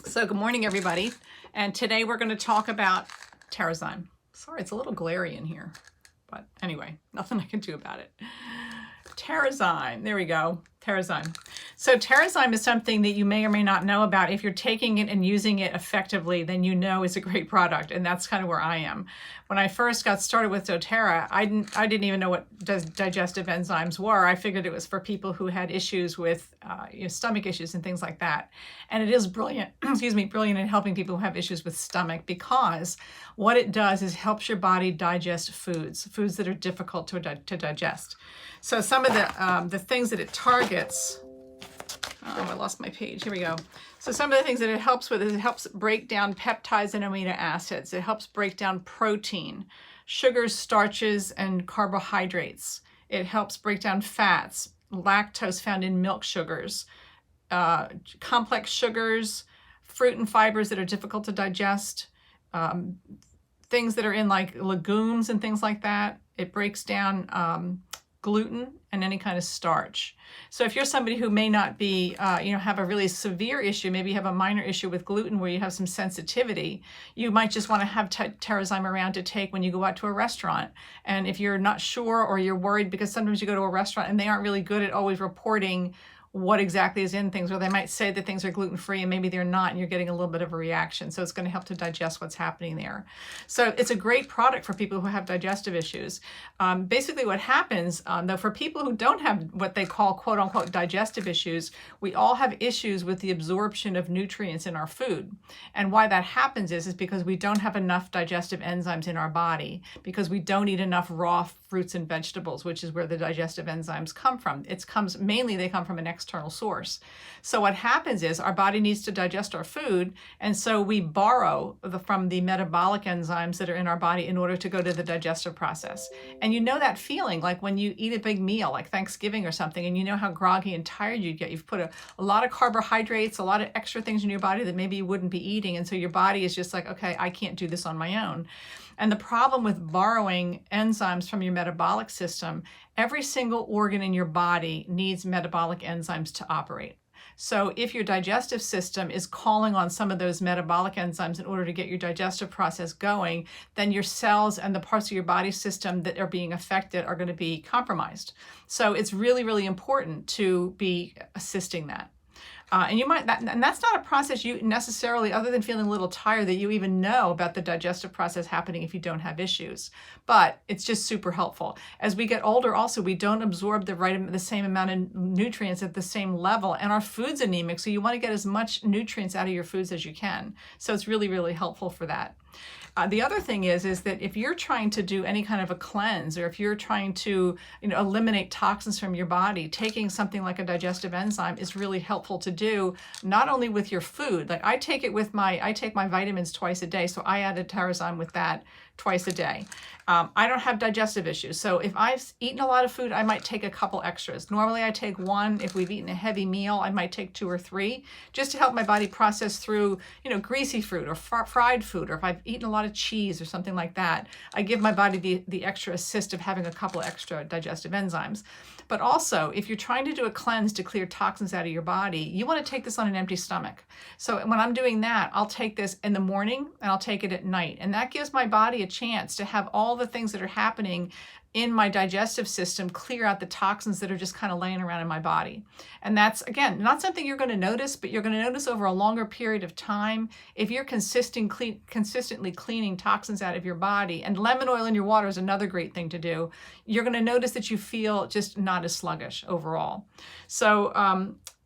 So good morning, everybody. And today we're going to talk about Terrazyme. Sorry, it's a little glary in here, but anyway, nothing I can do about it. Terrazyme, there we go, Terrazyme. So Terrazyme is something that you may or may not know about. If you're taking it and using it effectively, then you know it's a great product, and that's kind of where I am. When I first got started with doTERRA, I didn't even know what digestive enzymes were. I figured it was for people who had issues with stomach issues and things like that. And it is brilliant, brilliant in helping people who have issues with stomach, because what it does is helps your body digest foods that are difficult to digest. So some of the things that it targets, I lost my page, here we go. So some of the things that it helps with is it helps break down peptides and amino acids. It helps break down protein, sugars, starches, and carbohydrates. It helps break down fats, lactose found in milk sugars, complex sugars, fruit and fibers that are difficult to digest, things that are in like legumes and things like that. It breaks down gluten and any kind of starch. So if you're somebody who may not be, have a really severe issue, maybe you have a minor issue with gluten where you have some sensitivity, you might just want to have Terrazyme around to take when you go out to a restaurant. And if you're not sure or you're worried, because sometimes you go to a restaurant and they aren't really good at always reporting what exactly is in things, or they might say that things are gluten-free and maybe they're not, and you're getting a little bit of a reaction. So it's going to help to digest what's happening there. So it's a great product for people who have digestive issues. Basically what happens, though, for people who don't have what they call quote-unquote digestive issues, we all have issues with the absorption of nutrients in our food. And why that happens is because we don't have enough digestive enzymes in our body, because we don't eat enough raw fruits and vegetables, which is where the digestive enzymes come from. They come from an external source. So what happens is our body needs to digest our food, and so we borrow from the metabolic enzymes that are in our body in order to go to the digestive process. And you know that feeling, like when you eat a big meal, like Thanksgiving or something, and you know how groggy and tired you get. You've put a lot of carbohydrates, a lot of extra things in your body that maybe you wouldn't be eating, and so your body is just like, okay, I can't do this on my own. And the problem with borrowing enzymes from your metabolic system, every single organ in your body needs metabolic enzymes to operate. So if your digestive system is calling on some of those metabolic enzymes in order to get your digestive process going, then your cells and the parts of your body system that are being affected are going to be compromised. So it's really, really important to be assisting that. And that's not a process you necessarily, other than feeling a little tired, that you even know about the digestive process happening if you don't have issues. But it's just super helpful. As we get older, also, we don't absorb the same amount of nutrients at the same level, and our food's anemic, so you want to get as much nutrients out of your foods as you can. So it's really, really helpful for that. The other thing is that if you're trying to do any kind of a cleanse, or if you're trying to eliminate toxins from your body, taking something like a digestive enzyme is really helpful to do, not only with your food. Like I take my vitamins twice a day, so I added Terrazyme with that twice a day. I don't have digestive issues, so if I've eaten a lot of food, I might take a couple extras. Normally I take one. If we've eaten a heavy meal, I might take 2 or 3, just to help my body process through greasy food or fried food, or if I've eaten a lot of cheese or something like that, I give my body the extra assist of having a couple extra digestive enzymes. But also, if you're trying to do a cleanse to clear toxins out of your body, you want to take this on an empty stomach. So when I'm doing that, I'll take this in the morning and I'll take it at night. And that gives my body a chance to have all the things that are happening in my digestive system clear out the toxins that are just kind of laying around in my body. And that's, again, not something you're going to notice, but you're going to notice over a longer period of time. If you're consistently cleaning toxins out of your body, and lemon oil in your water is another great thing to do, you're going to notice that you feel just not as sluggish overall. So,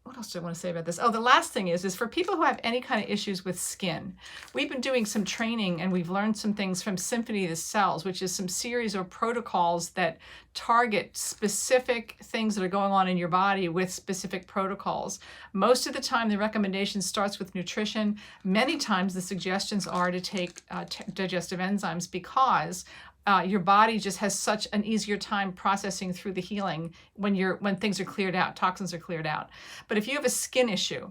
what else do I want to say about this? Oh, the last thing is for people who have any kind of issues with skin. We've been doing some training and we've learned some things from Symphony of the Cells, which is some series of protocols that target specific things that are going on in your body with specific protocols. Most of the time, the recommendation starts with nutrition. Many times the suggestions are to take digestive enzymes, because your body just has such an easier time processing through the healing when things are cleared out, toxins are cleared out. But if you have a skin issue,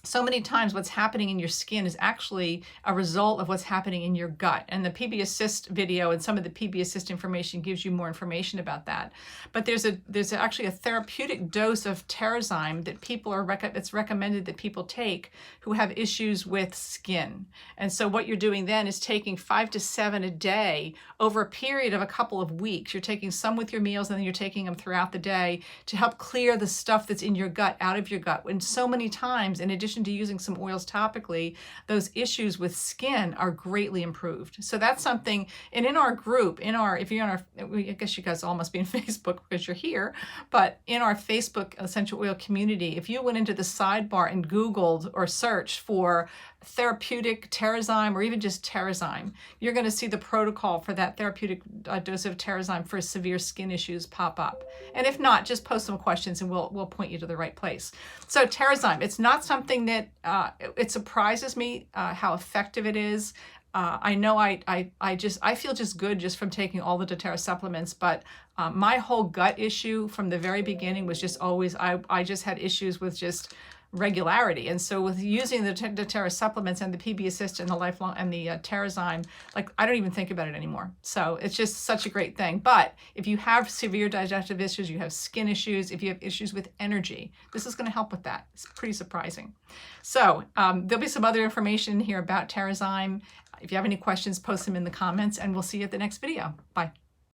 so many times what's happening in your skin is actually a result of what's happening in your gut. And the PB Assist video and some of the PB Assist information gives you more information about that. But there's actually a therapeutic dose of Terrazyme that it's recommended that people take who have issues with skin. And so what you're doing then is taking 5 to 7 a day over a period of a couple of weeks. You're taking some with your meals and then you're taking them throughout the day to help clear the stuff that's in your gut out of your gut. And so many times, in addition to using some oils topically, those issues with skin are greatly improved. So that's something, and in our group, if you're in our, I guess you guys all must be in Facebook because you're here, but in our Facebook essential oil community, if you went into the sidebar and Googled or searched for therapeutic Terrazyme or even just Terrazyme, you're going to see the protocol for that therapeutic dose of Terrazyme for severe skin issues pop up. And if not, just post some questions and we'll point you to the right place. So Terrazyme, it's not something that it surprises me how effective it is. I know I feel just good just from taking all the doTERRA supplements, but my whole gut issue from the very beginning was just always, I just had issues with just regularity. And so with using the doTERRA supplements and the PB Assist and the Lifelong and the Terrazyme, like I don't even think about it anymore. So it's just such a great thing. But if you have severe digestive issues, you have skin issues, if you have issues with energy, this is going to help with that. It's pretty surprising. So there'll be some other information here about Terrazyme. If you have any questions, post them in the comments and we'll see you at the next video. Bye.